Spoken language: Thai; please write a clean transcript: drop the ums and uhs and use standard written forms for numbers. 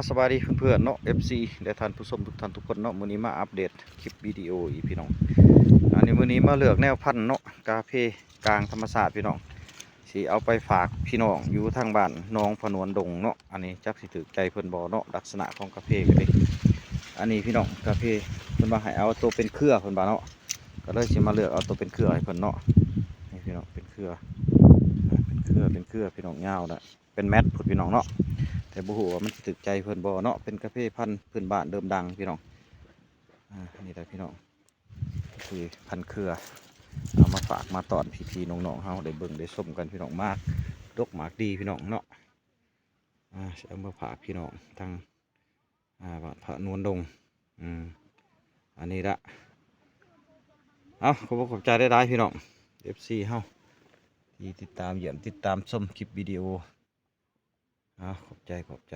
สวัสดีเพื่อนๆเนาะ FC และท่านผู้ชมทุกท่านทุกคนเนาะมื้อนี้มาอัปเดตคลิปวิดีโออีกพี่น้องอันนี้มื้อนี้มาเลือกแนวพันธุ์เนาะกาเฟกลางธรรมศาสตร์พี่น้องสิเอาไปฝากพี่น้องอยู่ทางบ้านน้องผนวนดงเนาะอันนี้จักสิถูกใจเพิ่นบ่เนาะลักษณะของกาเฟกันเด้อันนี้พี่น้องกาเฟเพิ่นว่าให้เอาตัวเป็นเครือเพิ่นว่าเนาะก็เลยสิมาเลือกเอาตัวเป็นเครือให้เพิ่นเนาะนี่พี่น้องเป็นเครือพี่น้องยาวน่ะเป็นแมทพุ่นพี่น้องเนาะแต่บ่ฮู้ว่ามันสิถูกใจเพิ่นบ่เนาะเป็นกาแฟพันธุ์พื้นบ้านเดิมดังพี่น้องนี่แหละพี่น้องคือพันธุ์เครือเอามาฝากมาตอนพี่ๆน้องๆเฮาได้เบิ่งได้ชมกันพี่น้องมากดกมากดีพี่น้องเนาะเอามาฝากพี่น้องทางพระนวลดงอันนี้ละเอาขอบใจได้พี่น้อง FC เฮาที่ติดตามเยี่ยมติดตามชมคลิปวิดีโอขอบใจ